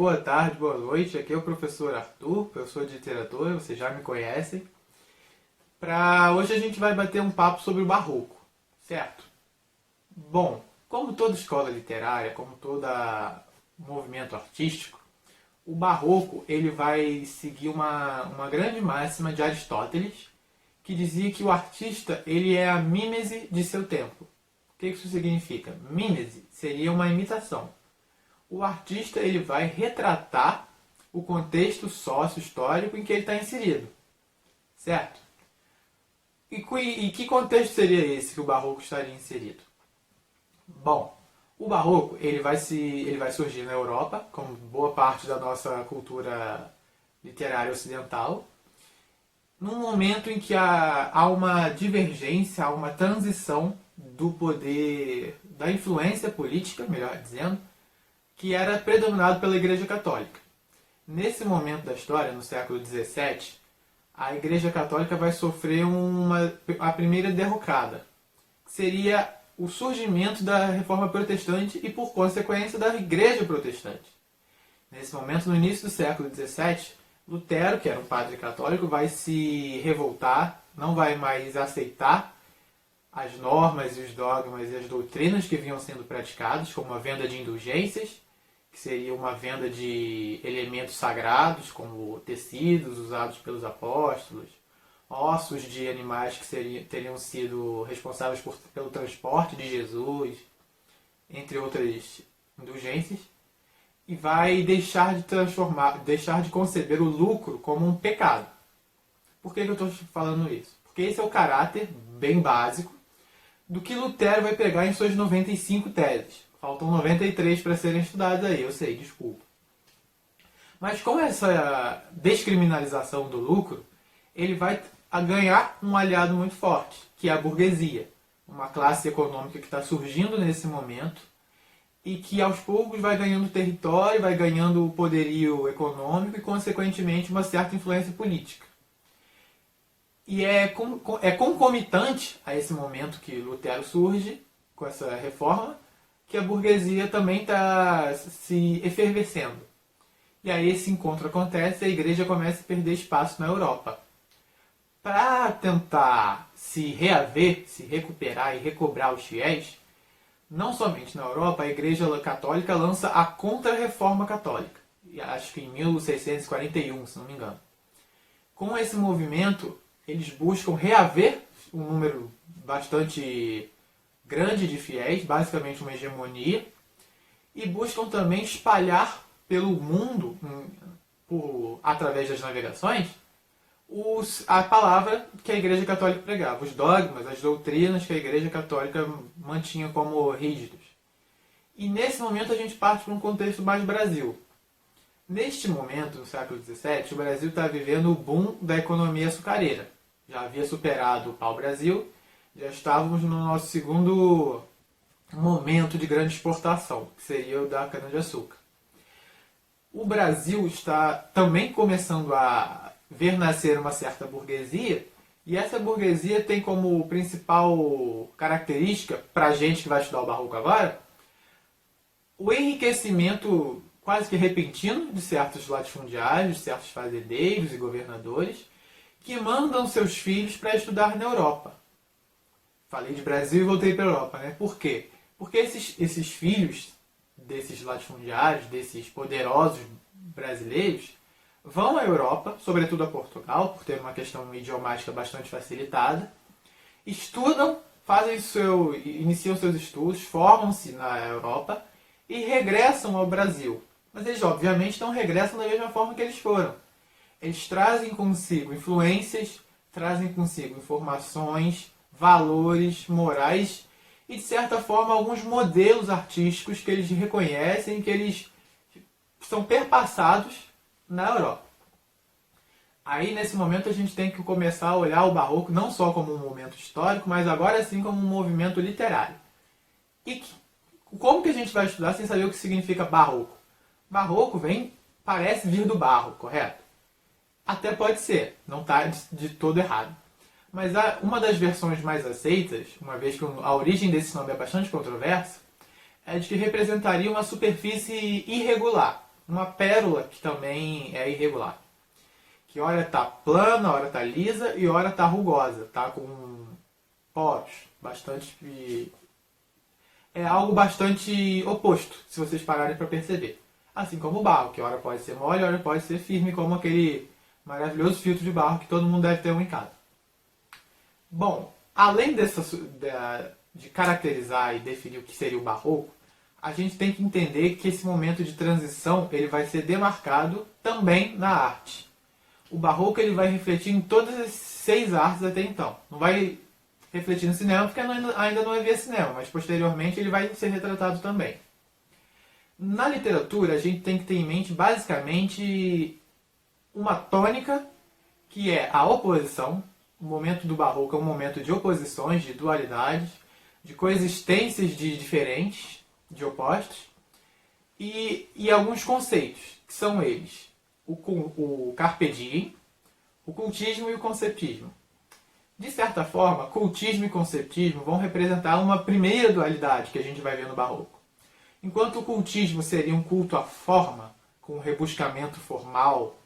boa tarde, boa noite. Aqui é o professor Arthur, professor de literatura, vocês já me conhecem. Hoje a gente vai bater um papo sobre o Barroco, certo? Bom, como toda escola literária, como todo movimento artístico, o Barroco ele vai seguir uma grande máxima de Aristóteles, que dizia que o artista ele é a mímese de seu tempo. O que isso significa? Mímese seria uma imitação. O artista ele vai retratar o contexto sócio-histórico em que ele está inserido, certo? E que contexto seria esse que o Barroco estaria inserido? Bom, o Barroco ele vai surgir na Europa, como boa parte da nossa cultura literária ocidental, num momento em que há uma divergência, há uma transição do poder, da influência política, melhor dizendo, que era predominado pela Igreja Católica. Nesse momento da história, no século XVII, a Igreja Católica vai sofrer a primeira derrocada, que seria o surgimento da Reforma Protestante e, por consequência, da Igreja Protestante. Nesse momento, no início do século XVII, Lutero, que era um padre católico, vai se revoltar, não vai mais aceitar as normas e os dogmas e as doutrinas que vinham sendo praticados, como a venda de indulgências, que seria uma venda de elementos sagrados, como tecidos usados pelos apóstolos, ossos de animais que teriam sido responsáveis pelo transporte de Jesus, entre outras indulgências, e vai deixar de conceber o lucro como um pecado. Por que eu estou falando isso? Porque esse é o caráter bem básico do que Lutero vai pegar em suas 95 teses. Faltam 93 para serem estudadas aí, eu sei, desculpa. Mas com essa descriminalização do lucro, ele vai ganhar um aliado muito forte, que é a burguesia. Uma classe econômica que está surgindo nesse momento e que aos poucos vai ganhando território, vai ganhando poderio econômico e, consequentemente, uma certa influência política. E é concomitante a esse momento que Lutero surge, com essa reforma, que a burguesia também está se efervescendo. E aí esse encontro acontece e a igreja começa a perder espaço na Europa. Para tentar se reaver, se recuperar e recobrar os fiéis, não somente na Europa, a Igreja Católica lança a Contra-Reforma Católica, acho que em 1641, se não me engano. Com esse movimento, eles buscam reaver um número bastante grande de fiéis, basicamente uma hegemonia, e buscam também espalhar pelo mundo, através das navegações, a palavra que a Igreja Católica pregava, os dogmas, as doutrinas que a Igreja Católica mantinha como rígidos. E nesse momento a gente parte para um contexto mais Brasil. Neste momento, no século XVII, o Brasil está vivendo o boom da economia açucareira. Já havia superado o pau-brasil, já estávamos no nosso segundo momento de grande exportação, que seria o da cana-de-açúcar. O Brasil está também começando a ver nascer uma certa burguesia, e essa burguesia tem como principal característica, para a gente que vai estudar o Barroco agora, o enriquecimento quase que repentino de certos latifundiários, de certos fazendeiros e governadores, que mandam seus filhos para estudar na Europa. Falei de Brasil e voltei para a Europa, né? Por quê? Porque esses filhos desses latifundiários, desses poderosos brasileiros, vão à Europa, sobretudo a Portugal, por ter uma questão idiomática bastante facilitada, estudam, iniciam seus estudos, formam-se na Europa e regressam ao Brasil. Mas eles, obviamente, não regressam da mesma forma que eles foram. Eles trazem consigo influências, trazem consigo informações, valores, morais e, de certa forma, alguns modelos artísticos que eles reconhecem, que eles são perpassados na Europa. Aí, nesse momento, a gente tem que começar a olhar o Barroco não só como um momento histórico, mas agora sim como um movimento literário. E como que a gente vai estudar sem saber o que significa Barroco? Barroco parece vir do barro, correto? Até pode ser, não está de todo errado. Mas uma das versões mais aceitas, uma vez que a origem desse nome é bastante controversa, é de que representaria uma superfície irregular, uma pérola que também é irregular. Que hora está plana, hora está lisa e hora está rugosa, está com poros, bastante. É algo bastante oposto, se vocês pararem para perceber. Assim como o barro, que hora pode ser mole, hora pode ser firme, como aquele maravilhoso filtro de barro que todo mundo deve ter um em casa. Bom, além de caracterizar e definir o que seria o barroco, a gente tem que entender que esse momento de transição ele vai ser demarcado também na arte. O barroco ele vai refletir em todas as 6 artes até então. Não vai refletir no cinema porque ainda não havia cinema, mas posteriormente ele vai ser retratado também. Na literatura, a gente tem que ter em mente basicamente uma tônica que é a oposição. O momento do barroco é um momento de oposições, de dualidades, de coexistências de diferentes, de opostos, e alguns conceitos, que são eles: o carpe diem, o cultismo e o conceptismo. De certa forma, cultismo e conceptismo vão representar uma primeira dualidade que a gente vai ver no barroco. Enquanto o cultismo seria um culto à forma, com um rebuscamento formal,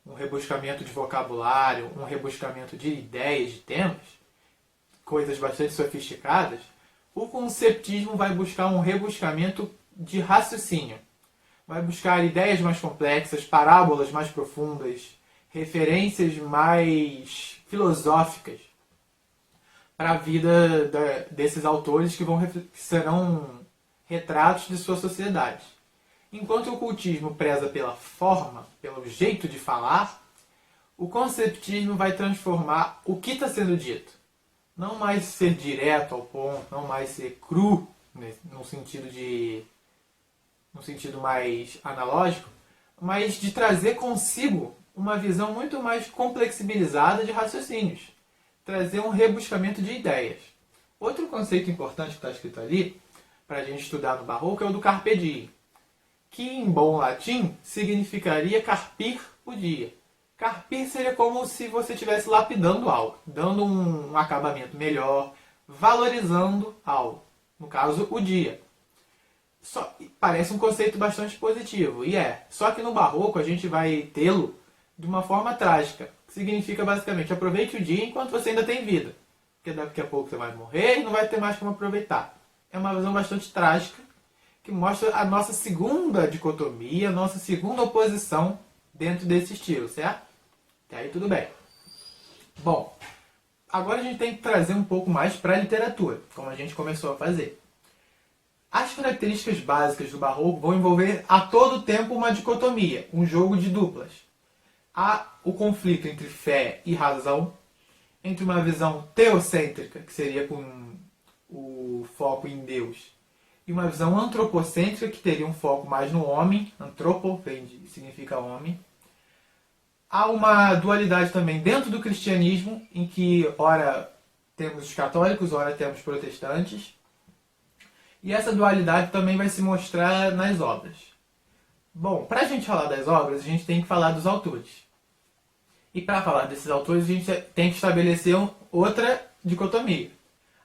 um rebuscamento de vocabulário, um rebuscamento de ideias, de temas, coisas bastante sofisticadas, o conceptismo vai buscar um rebuscamento de raciocínio. Vai buscar ideias mais complexas, parábolas mais profundas, referências mais filosóficas para a vida desses autores que serão retratos de sua sociedade. Enquanto o cultismo preza pela forma, pelo jeito de falar, o conceptismo vai transformar o que está sendo dito. Não mais ser direto ao ponto, não mais ser cru, no sentido mais analógico, mas de trazer consigo uma visão muito mais complexibilizada de raciocínios. Trazer um rebuscamento de ideias. Outro conceito importante que está escrito ali, para a gente estudar no barroco, é o do carpe diem, que em bom latim significaria carpir o dia. Carpir seria como se você estivesse lapidando algo, dando um acabamento melhor, valorizando algo. No caso, o dia. Parece um conceito bastante positivo, e é. Só que no barroco a gente vai tê-lo de uma forma trágica. Que significa basicamente aproveite o dia enquanto você ainda tem vida. Porque daqui a pouco você vai morrer e não vai ter mais como aproveitar. É uma visão bastante trágica que mostra a nossa segunda dicotomia, a nossa segunda oposição dentro desse estilo, certo? Até aí tudo bem. Bom, agora a gente tem que trazer um pouco mais para a literatura, como a gente começou a fazer. As características básicas do barroco vão envolver a todo tempo uma dicotomia, um jogo de duplas. Há o conflito entre fé e razão, entre uma visão teocêntrica, que seria com o foco em Deus, e uma visão antropocêntrica, que teria um foco mais no homem. Antropo significa homem. Há uma dualidade também dentro do cristianismo, em que ora temos os católicos, ora temos protestantes. E essa dualidade também vai se mostrar nas obras. Bom, para a gente falar das obras, a gente tem que falar dos autores. E para falar desses autores, a gente tem que estabelecer outra dicotomia.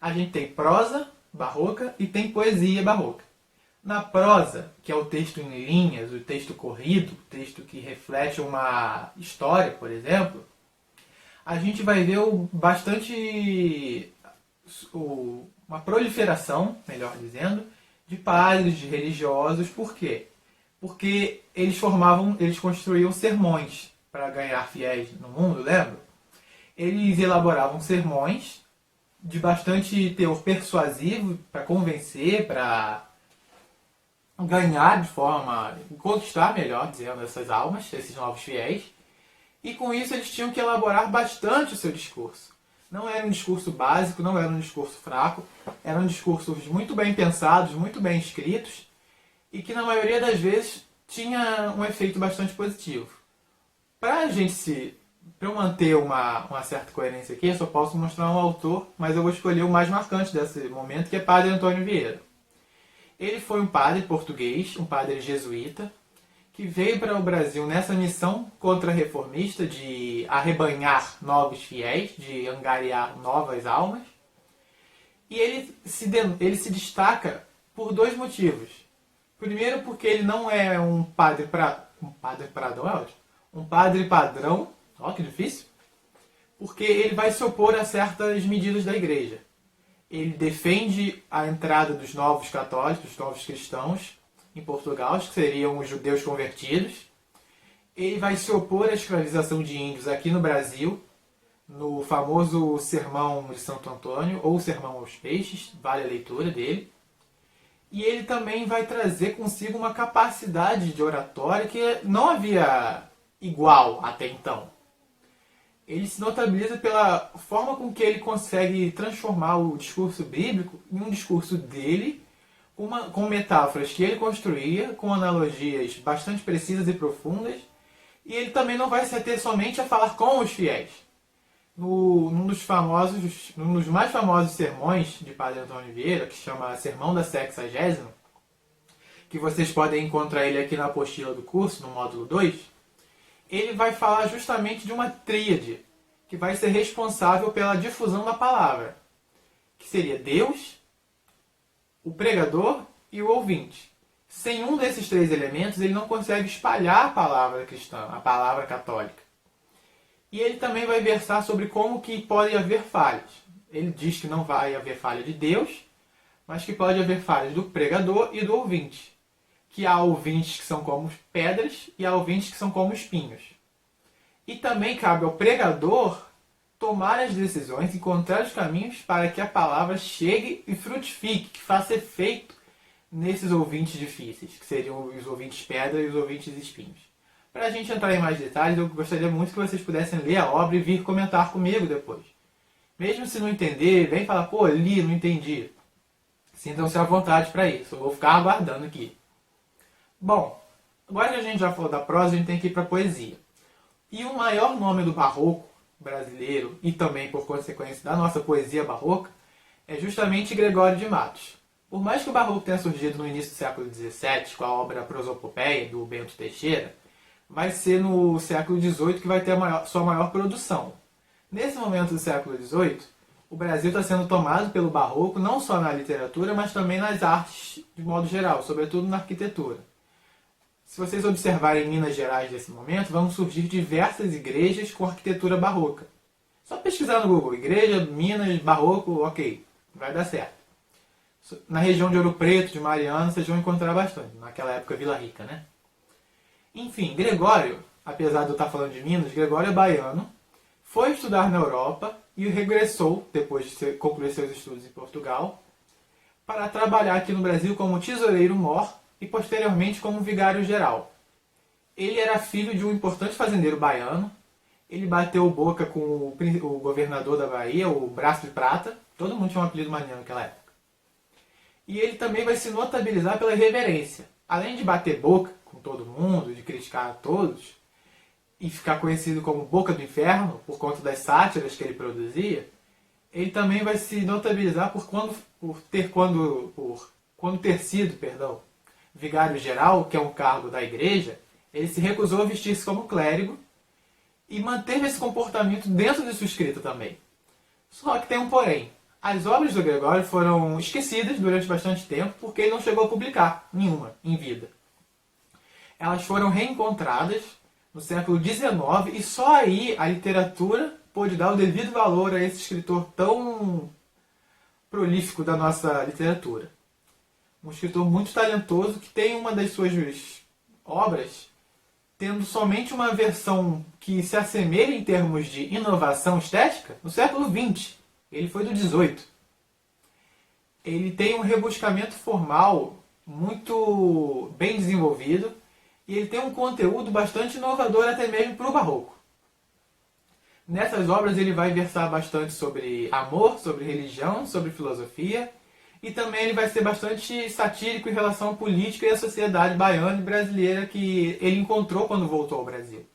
A gente tem prosa barroca e tem poesia barroca. Na prosa, que é o texto em linhas, o texto corrido, o texto que reflete uma história, por exemplo, a gente vai ver uma proliferação, melhor dizendo, de padres, de religiosos. Por quê? Porque eles construíam sermões para ganhar fiéis no mundo, lembra? Eles elaboravam sermões de bastante teor persuasivo para convencer, para ganhar de forma, conquistar, melhor dizendo, essas almas, esses novos fiéis. E com isso eles tinham que elaborar bastante o seu discurso. Não era um discurso básico, não era um discurso fraco, eram discursos muito bem pensados, muito bem escritos, e que na maioria das vezes tinha um efeito bastante positivo. Para eu manter uma certa coerência aqui, eu só posso mostrar um autor, mas eu vou escolher o mais marcante desse momento, que é Padre Antônio Vieira. Ele foi um padre português, um padre jesuíta, que veio para o Brasil nessa missão contra-reformista de arrebanhar novos fiéis, de angariar novas almas. E ele se destaca por 2 motivos. Primeiro porque ele não é um padre pradão, é ótimo. Um padre padrão, ó que difícil, porque ele vai se opor a certas medidas da igreja. Ele defende a entrada dos novos católicos, dos novos cristãos em Portugal, que seriam os judeus convertidos. Ele vai se opor à escravização de índios aqui no Brasil, no famoso Sermão de Santo Antônio, ou Sermão aos Peixes, vale a leitura dele. E ele também vai trazer consigo uma capacidade de oratória que não havia igual até então. Ele se notabiliza pela forma com que ele consegue transformar o discurso bíblico em um discurso dele, com metáforas que ele construía, com analogias bastante precisas e profundas, e ele também não vai se ater somente a falar com os fiéis. Num dos mais famosos sermões de Padre Antônio Vieira, que se chama Sermão da Sexagésima, que vocês podem encontrar ele aqui na apostila do curso, no módulo 2, ele vai falar justamente de uma tríade que vai ser responsável pela difusão da palavra, que seria Deus, o pregador e o ouvinte. Sem um desses três elementos, ele não consegue espalhar a palavra cristã, a palavra católica. E ele também vai versar sobre como que pode haver falhas. Ele diz que não vai haver falha de Deus, mas que pode haver falhas do pregador e do ouvinte. Que há ouvintes que são como pedras e há ouvintes que são como espinhos. E também cabe ao pregador tomar as decisões, encontrar os caminhos para que a palavra chegue e frutifique, que faça efeito nesses ouvintes difíceis, que seriam os ouvintes pedra e os ouvintes espinhos. Para a gente entrar em mais detalhes, eu gostaria muito que vocês pudessem ler a obra e vir comentar comigo depois. Mesmo se não entender, vem falar, pô, li, não entendi. Sintam-se à vontade para isso, eu vou ficar aguardando aqui. Bom, agora que a gente já falou da prosa, a gente tem que ir para a poesia. E o maior nome do barroco brasileiro, e também por consequência da nossa poesia barroca, é justamente Gregório de Matos. Por mais que o barroco tenha surgido no início do século XVII, com a obra Prosopopeia, do Bento Teixeira, vai ser no século XVIII que vai ter sua maior produção. Nesse momento do século XVIII, o Brasil está sendo tomado pelo barroco não só na literatura, mas também nas artes de modo geral, sobretudo na arquitetura. Se vocês observarem Minas Gerais nesse momento, vão surgir diversas igrejas com arquitetura barroca. Só pesquisar no Google, igreja, Minas, barroco, ok, vai dar certo. Na região de Ouro Preto, de Mariana, vocês vão encontrar bastante, naquela época Vila Rica, né? Enfim, Gregório, apesar de eu estar falando de Minas, Gregório é baiano, foi estudar na Europa e regressou, depois de concluir seus estudos em Portugal, para trabalhar aqui no Brasil como tesoureiro-mor e posteriormente como vigário-geral. Ele era filho de um importante fazendeiro baiano, ele bateu boca com o governador da Bahia, o Braço de Prata, todo mundo tinha um apelido maneiro naquela época. E ele também vai se notabilizar pela irreverência. Além de bater boca com todo mundo, de criticar a todos, e ficar conhecido como Boca do Inferno, por conta das sátiras que ele produzia, ele também vai se notabilizar por quando ter sido vigário-geral, que é um cargo da igreja, ele se recusou a vestir-se como clérigo e manteve esse comportamento dentro de sua escrita também. Só que tem um porém. As obras do Gregório foram esquecidas durante bastante tempo porque ele não chegou a publicar nenhuma em vida. Elas foram reencontradas no século XIX e só aí a literatura pôde dar o devido valor a esse escritor tão prolífico da nossa literatura. Um escritor muito talentoso que tem uma das suas obras tendo somente uma versão que se assemelha em termos de inovação estética no século XX. Ele foi do XVIII. Ele tem um rebuscamento formal muito bem desenvolvido e ele tem um conteúdo bastante inovador até mesmo para o barroco. Nessas obras ele vai versar bastante sobre amor, sobre religião, sobre filosofia e também ele vai ser bastante satírico em relação à política e à sociedade baiana e brasileira que ele encontrou quando voltou ao Brasil.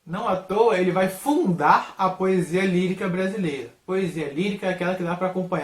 Não à toa, ele vai fundar a poesia lírica brasileira. Poesia lírica é aquela que dá para acompanhar